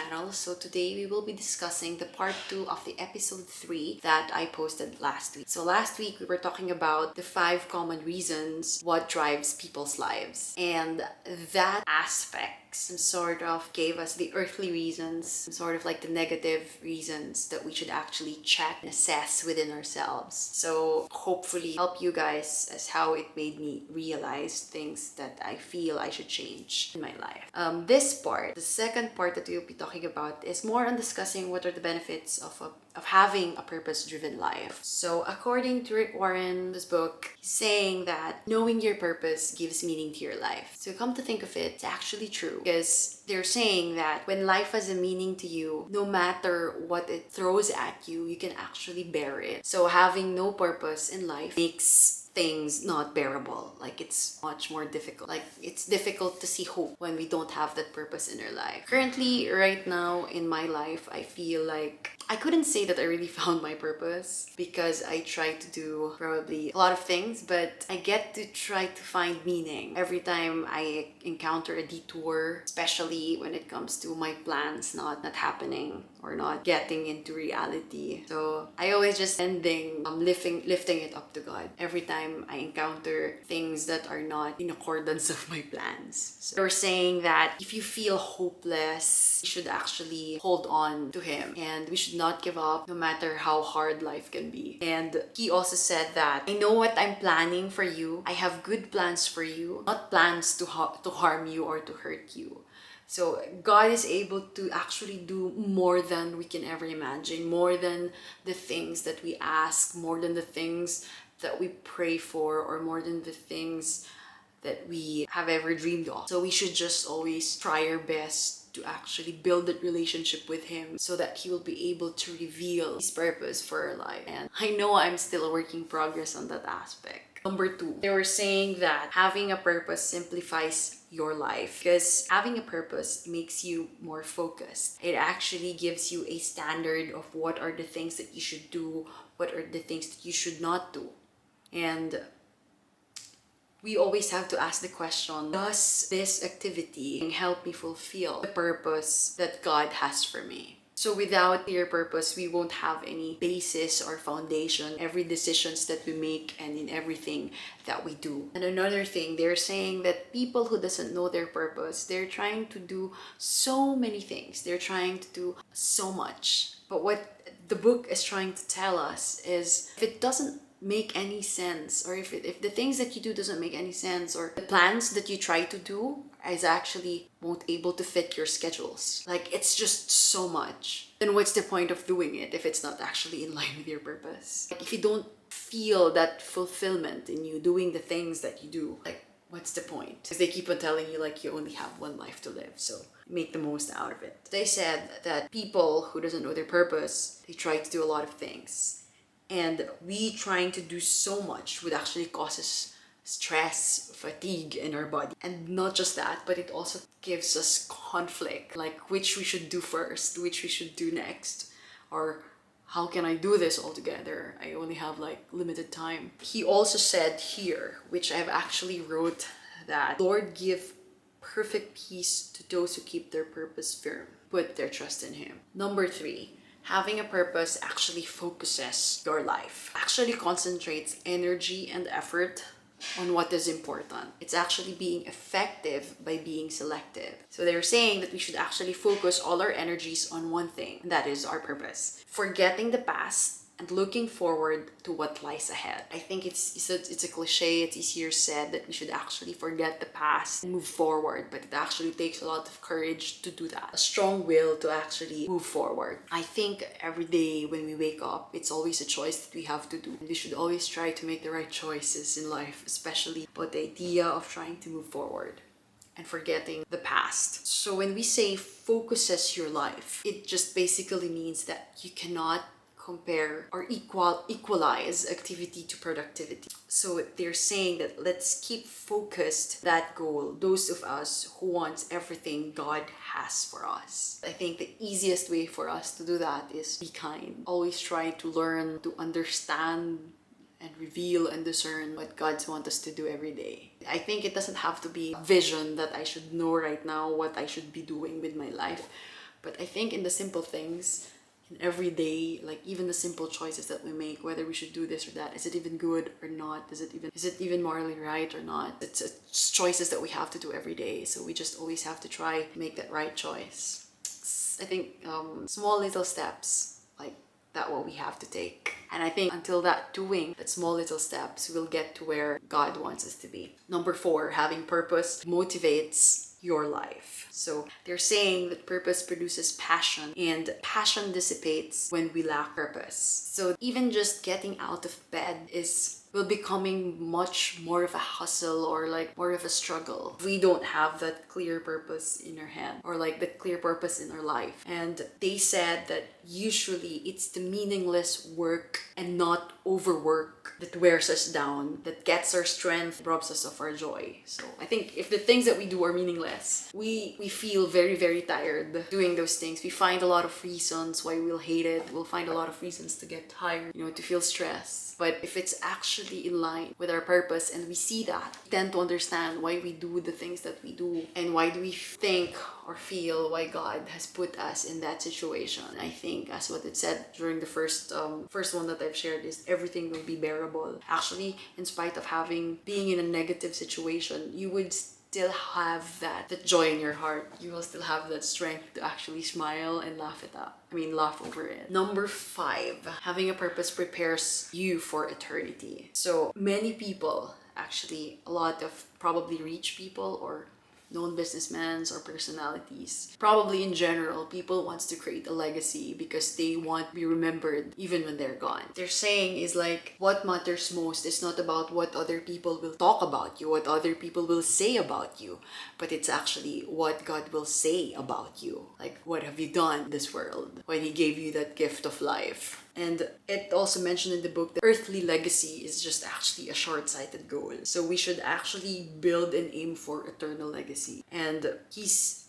channel. So today we will be discussing the part 2 of the episode 3 that I posted last week. So last week we were talking about the 5 common reasons what drives people's lives. And that aspect sort of gave us the earthly reasons, sort of like the negative reasons that we should actually check and assess within ourselves. So hopefully help you guys as how it made me realize things that I feel I should change in my life. This part, the second part that we'll be talking about, is more on discussing what are the benefits of having a purpose-driven life. So according to Rick Warren's book, he's saying that knowing your purpose gives meaning to your life. So come to think of it, it's actually true, because they're saying that when life has a meaning to you, no matter what it throws at you, you can actually bear it. So having no purpose in life makes things not bearable. Like, it's much more difficult. Like, it's difficult to see hope when we don't have that purpose in our life. Currently, right now in my life, I feel like I couldn't say that I really found my purpose, because I try to do probably a lot of things, but I get to try to find meaning every time I encounter a detour, especially when it comes to my plans not happening or not getting into reality. So I always just lifting it up to God every time I encounter things that are not in accordance of my plans. So they're saying that if you feel hopeless, you should actually hold on to Him, and we should not give up no matter how hard life can be. And he also said that, I know what I'm planning for you. I have good plans for you, not plans to harm you or to hurt you. So God is able to actually do more than we can ever imagine, more than the things that we ask, more than the things that we pray for, or more than the things that we have ever dreamed of. So we should just always try our best to actually build that relationship with Him, so that He will be able to reveal His purpose for our life. And I know I'm still a work in progress on that aspect. Number 2, they were saying that having a purpose simplifies your life, because having a purpose makes you more focused. It actually gives you a standard of what are the things that you should do, what are the things that you should not do. And we always have to ask the question, does this activity help me fulfill the purpose that God has for me? So without clear purpose, we won't have any basis or foundation every decisions that we make and in everything that we do. And another thing, they're saying that people who doesn't know their purpose, they're trying to do so many things. They're trying to do so much. But what the book is trying to tell us is, if it doesn't make any sense, or if the things that you do doesn't make any sense, or the plans that you try to do is actually won't able to fit your schedules, like it's just so much, then what's the point of doing it if it's not actually in line with your purpose? Like, if you don't feel that fulfillment in you doing the things that you do, like what's the point? Because they keep on telling you like you only have one life to live, so make the most out of it. They said that people who doesn't know their purpose, they try to do a lot of things. And we trying to do so much would actually cause us stress, fatigue in our body. And not just that, but it also gives us conflict, like which we should do first, which we should do next, or how can I do this all together? I only have like limited time. He also said here, which I've actually wrote, that Lord give perfect peace to those who keep their purpose firm, put their trust in Him. Number 3, having a purpose actually focuses your life, actually concentrates energy and effort on what is important. It's actually being effective by being selective. So they're saying that we should actually focus all our energies on one thing, and that is our purpose. Forgetting the past and looking forward to what lies ahead. I think it's a cliche, it's easier said that we should actually forget the past and move forward, but it actually takes a lot of courage to do that. A strong will to actually move forward. I think every day when we wake up, it's always a choice that we have to do. We should always try to make the right choices in life, especially about the idea of trying to move forward and forgetting the past. So when we say focuses your life, it just basically means that you cannot compare or equalize activity to productivity. So they're saying that let's keep focused that goal, those of us who wants everything God has for us. I think the easiest way for us to do that is be kind. Always try to learn to understand and reveal and discern what God wants us to do every day. I think it doesn't have to be a vision that I should know right now what I should be doing with my life, But I think in the simple things, in every day, like even the simple choices that we make, whether we should do this or that, is it even good or not? Is it even morally right or not? It's choices that we have to do every day. So we just always have to try to make that right choice. I think small little steps like that what we have to take. And I think until doing that small little steps, we'll get to where God wants us to be. Number 4, having purpose motivates your life. So they're saying that purpose produces passion, and passion dissipates when we lack purpose. So even just getting out of bed will becoming much more of a hustle or like more of a struggle. We don't have that clear purpose in our hand or like the clear purpose in our life. And they said that usually it's the meaningless work and not overwork that wears us down, that gets our strength, robs us of our joy. So I think if the things that we do are meaningless, we feel very, very tired doing those things. We find a lot of reasons why we'll hate it. We'll find a lot of reasons to get tired, to feel stressed. But if it's actually in line with our purpose and we see that, we tend to understand why we do the things that we do and why do we think or feel why God has put us in that situation. I think as what it said during the first one that I've shared is everything will be bearable. Actually, in spite of being in a negative situation, you would still have that joy in your heart. You will still have that strength to actually smile and laugh over it. Number 5, having a purpose prepares you for eternity. So many people, actually a lot of probably rich people or known businessmen or personalities. Probably in general, people wants to create a legacy because they want to be remembered even when they're gone. They're saying is like what matters most is not about what other people will talk about you, what other people will say about you, but it's actually what God will say about you. Like what have you done in this world when He gave you that gift of life? And it also mentioned in the book that earthly legacy is just actually a short-sighted goal. So we should actually build and aim for eternal legacy. And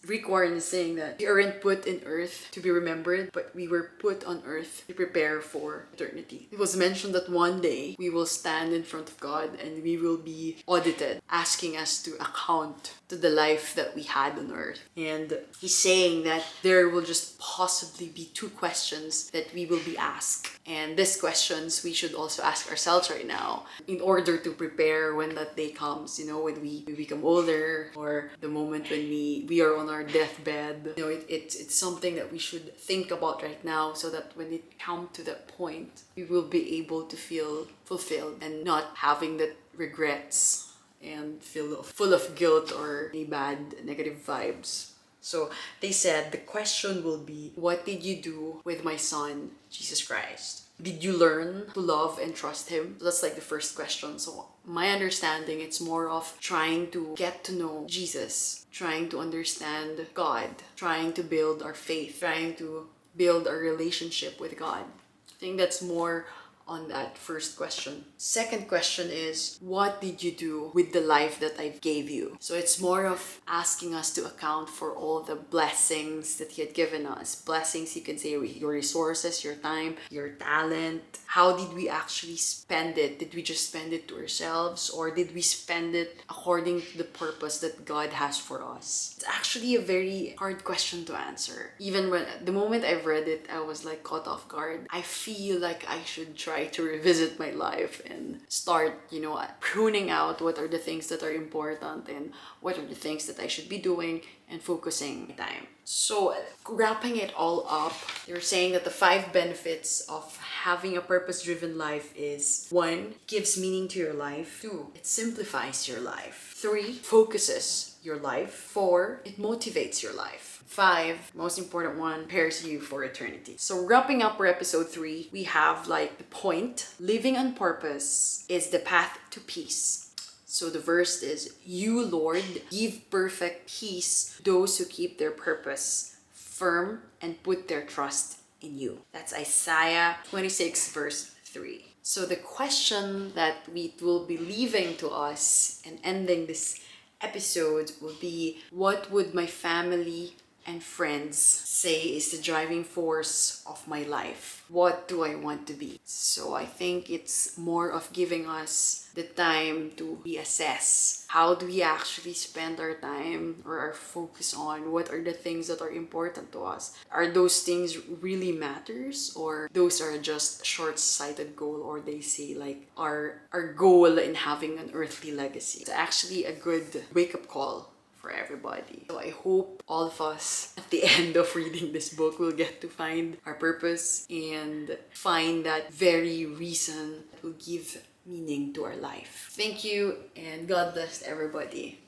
Rick Warren is saying that we aren't put in earth to be remembered, but we were put on earth to prepare for eternity. It was mentioned that one day we will stand in front of God and we will be audited, asking us to account to the life that we had on earth. And he's saying that there will just possibly be 2 questions that we will be asked. And these questions we should also ask ourselves right now in order to prepare when that day comes, when we become older or the moment when we are on our deathbed. It's something that we should think about right now so that when it comes to that point, we will be able to feel fulfilled and not having that regrets and feel full of guilt or any bad negative vibes. So they said the question will be, what did you do with my son, Jesus Christ? Did you learn to love and trust Him? That's like the first question. So my understanding, it's more of trying to get to know Jesus, trying to understand God, trying to build our faith, trying to build our relationship with God. I think that's more on that first question. Second question is, what did you do with the life that I gave you? So it's more of asking us to account for all the blessings that He had given us. Blessings, you can say your resources, your time, your talent. How did we actually spend it? Did we just spend it to ourselves, or did we spend it according to the purpose that God has for us? It's actually a very hard question to answer. Even when the moment I've read it, I was like caught off guard. I feel like I should try to revisit my life and start, pruning out what are the things that are important and what are the things that I should be doing and focusing my time. So wrapping it all up, they're saying that the 5 benefits of having a purpose-driven life is 1, gives meaning to your life. 2, it simplifies your life. 3, focuses your life. 4, it motivates your life. 5, most important one, prepares you for eternity. So wrapping up for episode 3, we have like the point. Living on purpose is the path to peace. So the verse is, you, Lord, give perfect peace to those who keep their purpose firm and put their trust in you. That's Isaiah 26 verse 3. So the question that we will be leaving to us and ending this episode will be, what would my family and friends say is the driving force of my life. What do I want to be? So I think it's more of giving us the time to reassess. How do we actually spend our time or our focus on? What are the things that are important to us? Are those things really matters, or those are just short-sighted goal, or they say like our goal in having an earthly legacy? It's actually a good wake-up call for everybody. So I hope all of us at the end of reading this book will get to find our purpose and find that very reason that will give meaning to our life. Thank you, and God bless everybody.